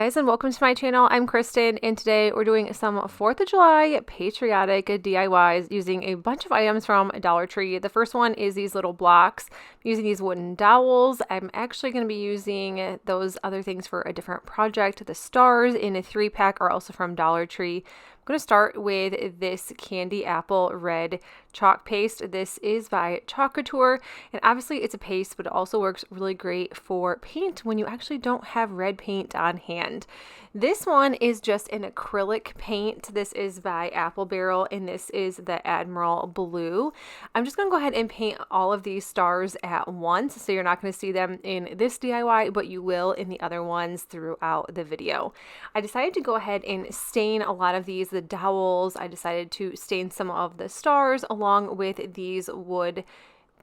Guys, and welcome to my channel. I'm Kristen, and today we're doing some 4th of July patriotic DIYs using a bunch of items from Dollar Tree. The first one is these little blocks. I'm using these wooden dowels. I'm actually going to be using those other things for a different project. The stars in a 3-pack are also from Dollar Tree. I'm going to start with this candy apple red chalk paste. This is by Patriotic, and obviously it's a paste, but it also works really great for paint when you actually don't have red paint on hand. This one is just an acrylic paint. This is by Apple Barrel, and this is the Admiral Blue. I'm just going to go ahead and paint all of these stars at once, so you're not going to see them in this DIY, but you will in the other ones throughout the video. I decided to go ahead and stain a lot of these, the dowels. I decided to stain some of the stars along with these wood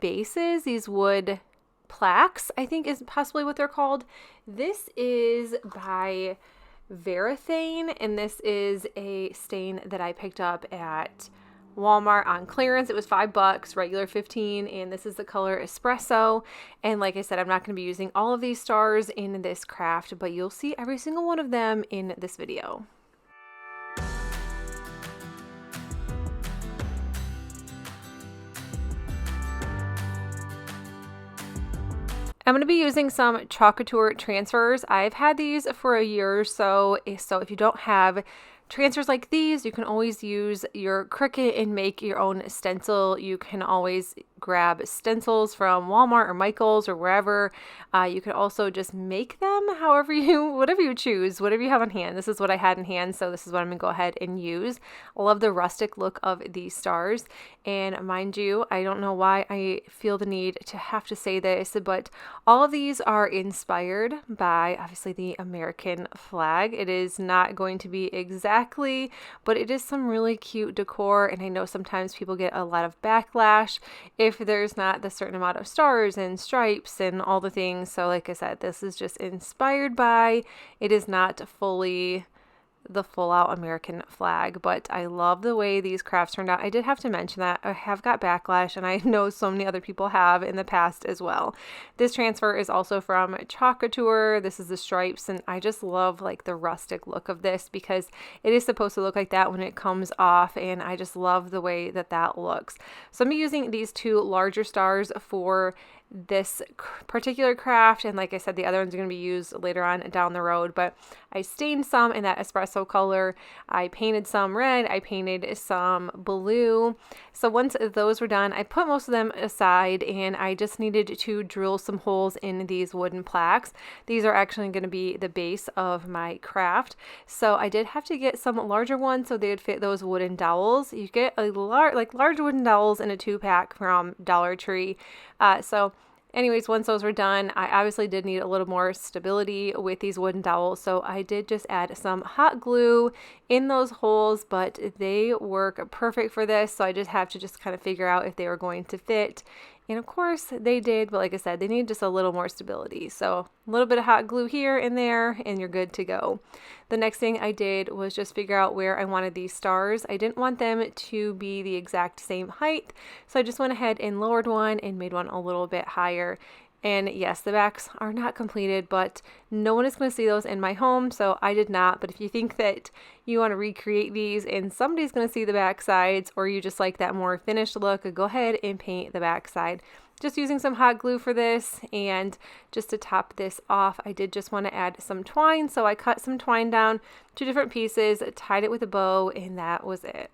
bases, these wood plaques, I think is possibly what they're called. This is by Verithane, and this is a stain that I picked up at Walmart on clearance. It was $5, regular $15, and this is the color Espresso. And like I said, I'm not going to be using all of these stars in this craft, but you'll see every single one of them in this video. I'm going to be using some Patriotic transfers. I've had these for a year or so if you don't have transfers like these, you can always use your Cricut and make your own stencil. You can always grab stencils from Walmart or Michael's or wherever. You can also just make them whatever you choose, whatever you have on hand. This is what I had in hand, so this is what I'm going to go ahead and use. I love the rustic look of these stars, and mind you, I don't know why I feel the need to have to say this, but all of these are inspired by obviously the American flag. It is not going to be exactly, but it is some really cute decor, and I know sometimes people get a lot of backlash if there's not the certain amount of stars and stripes and all the things. So like I said, this is just inspired by, it is not fully the full-out American flag, but I love the way these crafts turned out. I did have to mention that I have got backlash, and I know so many other people have in the past as well. This transfer is also from Patriotic. This is the stripes, and I just love like the rustic look of this because it is supposed to look like that when it comes off, and I just love the way that that looks. So I'm using these 2 larger stars for this particular craft, and like I said, the other ones are going to be used later on down the road, but I stained some in that espresso color. I painted some red, I painted some blue. So once those were done, I put most of them aside, and I just needed to drill some holes in these wooden plaques. These are actually going to be the base of my craft, so I did have to get some larger ones so they would fit those wooden dowels. You get a large wooden dowels in a 2-pack from Dollar Tree. Anyways, once those were done, I obviously did need a little more stability with these wooden dowels, so I did just add some hot glue in those holes, but they work perfect for this, so I just have to kind of figure out if they were going to fit. And of course they did, but like I said, they need just a little more stability. So a little bit of hot glue here and there, and you're good to go. The next thing I did was just figure out where I wanted these stars. I didn't want them to be the exact same height, so I just went ahead and lowered one and made one a little bit higher. And yes, the backs are not completed, but no one is going to see those in my home, so I did not. But if you think that you want to recreate these and somebody's going to see the back sides, or you just like that more finished look, go ahead and paint the back side. Just using some hot glue for this, and just to top this off, I did just want to add some twine, so I cut some twine down 2 different pieces, tied it with a bow, and that was it.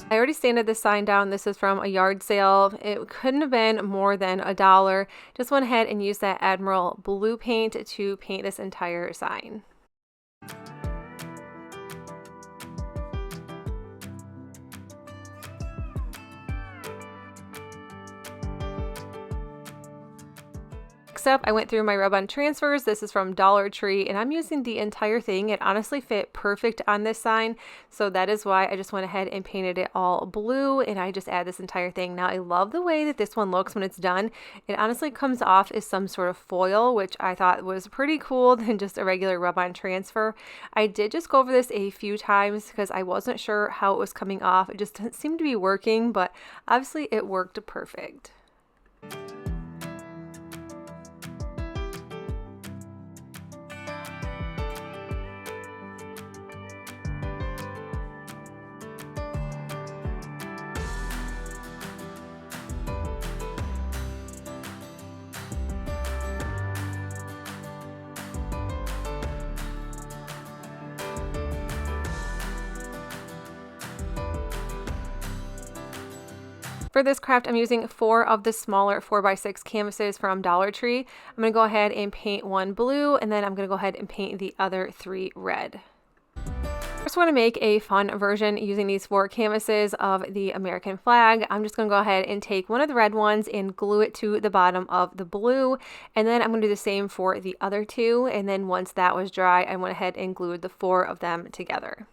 I already sanded this sign down. This is from a yard sale. It couldn't have been more than $1. Just went ahead and used that Admiral Blue paint to paint this entire sign. Next up, I went through my rub-on transfers. This is from Dollar Tree, and I'm using the entire thing. It honestly fit perfect on this sign, so that is why I just went ahead and painted it all blue, and I just add this entire thing. Now, I love the way that this one looks when it's done. It honestly comes off as some sort of foil, which I thought was pretty cool than just a regular rub-on transfer. I did just go over this a few times because I wasn't sure how it was coming off. It just didn't seem to be working, but obviously it worked perfect. For this craft, I'm using 4 of the smaller 4x6 canvases from Dollar Tree. I'm going to go ahead and paint one blue, and then I'm going to go ahead and paint the other 3 red. I just want to make a fun version using these 4 canvases of the American flag. I'm just going to go ahead and take one of the red ones and glue it to the bottom of the blue, and then I'm going to do the same for the other 2, and then once that was dry, I went ahead and glued the 4 of them together.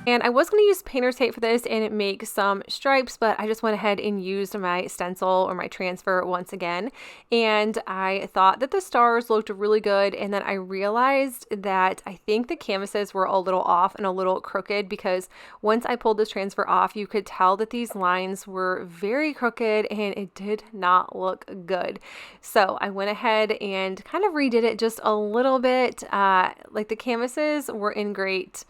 And I was going to use painter's tape for this and make some stripes, but I just went ahead and used my stencil or my transfer once again. And I thought that the stars looked really good. And then I realized that I think the canvases were a little off and a little crooked, because once I pulled this transfer off, you could tell that these lines were very crooked and it did not look good. So I went ahead and kind of redid it just a little bit. Like the canvases were in great.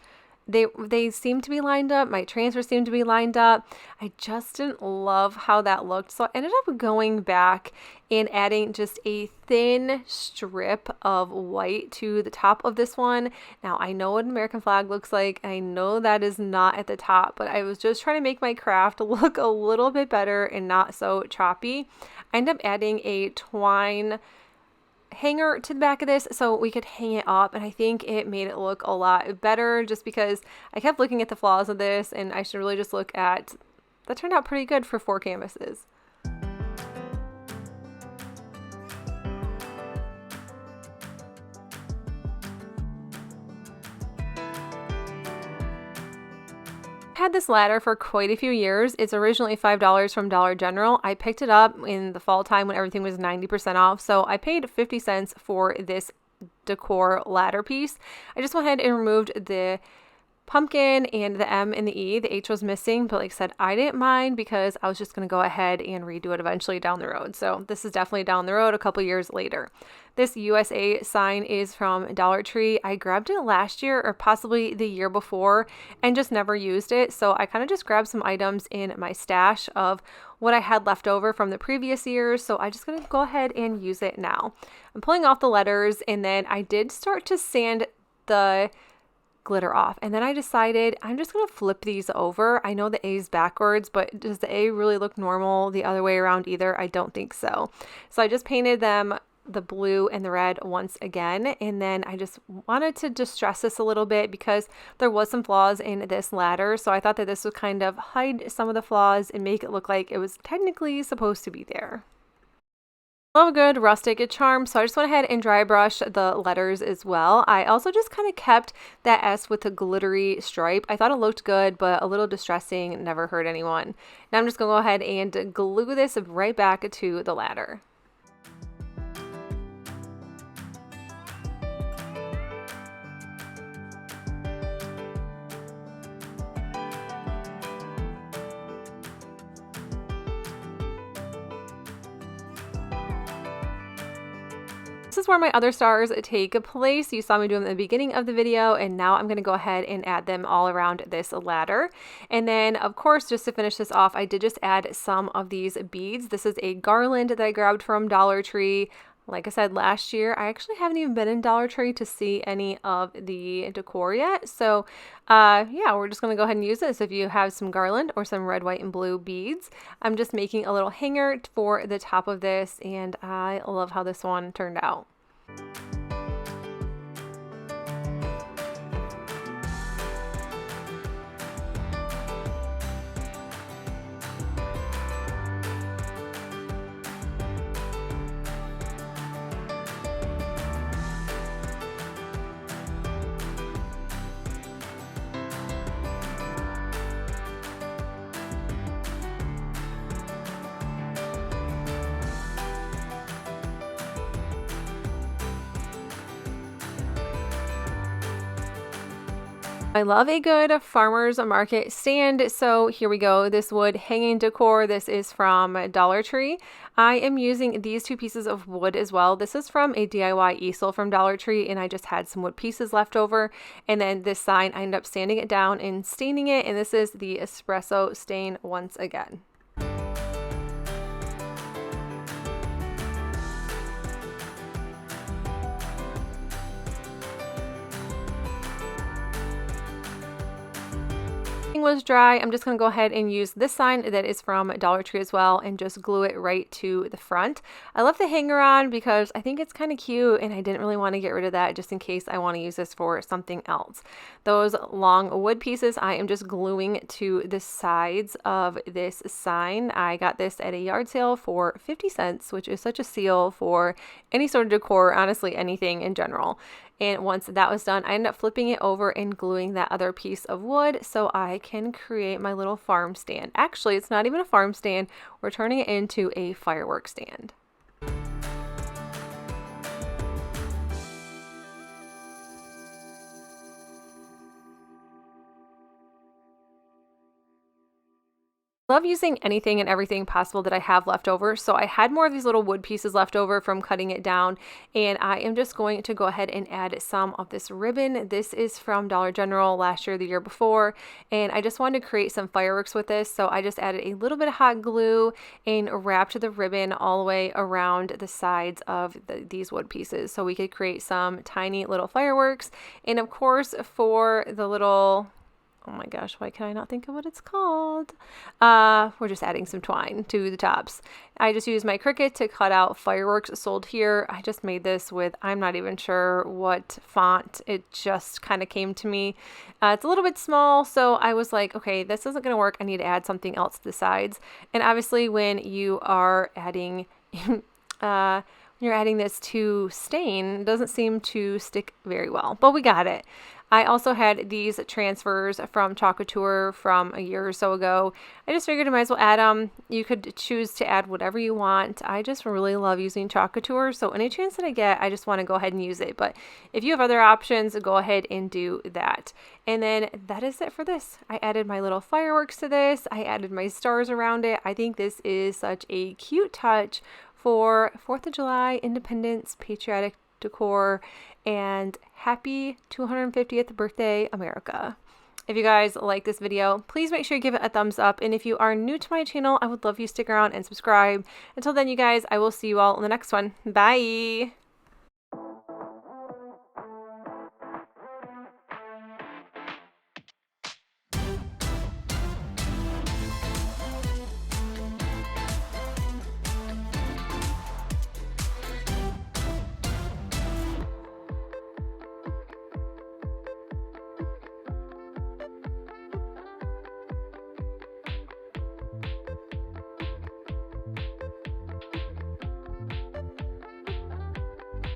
They seemed to be lined up. My transfer seemed to be lined up. I just didn't love how that looked. So I ended up going back and adding just a thin strip of white to the top of this one. Now, I know what an American flag looks like. I know that is not at the top, but I was just trying to make my craft look a little bit better and not so choppy. I ended up adding a twine hanger to the back of this so we could hang it up, and I think it made it look a lot better, just because I kept looking at the flaws of this and I should really just look at that. Turned out pretty good for 4 canvases. Had this ladder for quite a few years. It's originally $5 from Dollar General. I picked it up in the fall time when everything was 90% off, so I paid 50 cents for this Decor ladder piece. I just went ahead and removed the pumpkin and the M and the E. The H was missing, but like I said, I didn't mind because I was just going to go ahead and redo it eventually down the road. So this is definitely down the road a couple years later. This USA sign is from Dollar Tree. I grabbed it last year or possibly the year before and just never used it. So I kind of just grabbed some items in my stash of what I had left over from the previous years. So I'm just going to go ahead and use it now. I'm pulling off the letters, and then I did start to sand the glitter off, and then I decided I'm just going to flip these over. I know the A is backwards, but does the A really look normal the other way around either? I don't think so. So I just painted them the blue and the red once again, and then I just wanted to distress this a little bit because there was some flaws in this ladder, so I thought that this would kind of hide some of the flaws and make it look like it was technically supposed to be there. Love a good rustic charm, so I just went ahead and dry brushed the letters as well. I also just kind of kept that S with a glittery stripe. I thought it looked good, but a little distressing, never hurt anyone. Now I'm just going to go ahead and glue this right back to the ladder. This is where my other stars take place. You saw me do them at the beginning of the video, and now I'm going to go ahead and add them all around this ladder. And then, of course, just to finish this off, I did just add some of these beads. This is a garland that I grabbed from Dollar Tree. Like I said, last year, I actually haven't even been in Dollar Tree to see any of the decor yet. So yeah, we're just going to go ahead and use this. If you have some garland or some red, white, and blue beads, I'm just making a little hanger for the top of this, and I love how this one turned out. I love a good farmer's market stand. So here we go. This wood hanging decor. This is from Dollar Tree. I am using these two pieces of wood as well. This is from a DIY easel from Dollar Tree, and I just had some wood pieces left over. And then this sign, I ended up sanding it down and staining it. And this is the espresso stain once again. Was dry, I'm just going to go ahead and use this sign that is from Dollar Tree as well and just glue it right to the front. I left the hanger on because I think it's kind of cute, and I didn't really want to get rid of that just in case I want to use this for something else. Those long wood pieces I am just gluing to the sides of this sign. I got this at a yard sale for 50 cents, which is such a steal for any sort of decor, honestly anything in general. And once that was done, I ended up flipping it over and gluing that other piece of wood so I can create my little farm stand. Actually, it's not even a farm stand. We're turning it into a firework stand. Love using anything and everything possible that I have left over. So I had more of these little wood pieces left over from cutting it down, and I am just going to go ahead and add some of this ribbon. This is from Dollar General last year, the year before, and I just wanted to create some fireworks with this. So I just added a little bit of hot glue and wrapped the ribbon all the way around the sides of these wood pieces so we could create some tiny little fireworks. And of course, for the little, oh my gosh, why can I not think of what it's called? We're just adding some twine to the tops. I just used my Cricut to cut out fireworks sold here. I just made this with, I'm not even sure what font. It just kind of came to me. It's a little bit small, so I was like, okay, this isn't going to work. I need to add something else to the sides. And obviously when you are adding you're adding this to stain, it doesn't seem to stick very well, but we got it. I also had these transfers from Chocolatour from a year or so ago. I just figured I might as well add them. You could choose to add whatever you want. I just really love using Chocolatour, so any chance that I get, I just want to go ahead and use it. But if you have other options, go ahead and do that. And then that is it for this. I added my little fireworks to this. I added my stars around it. I think this is such a cute touch for 4th of July, Independence, Patriotic decor, and happy 250th birthday, America. If you guys like this video, please make sure you give it a thumbs up. And if you are new to my channel, I would love you to stick around and subscribe. Until then, you guys, I will see you all in the next one. Bye!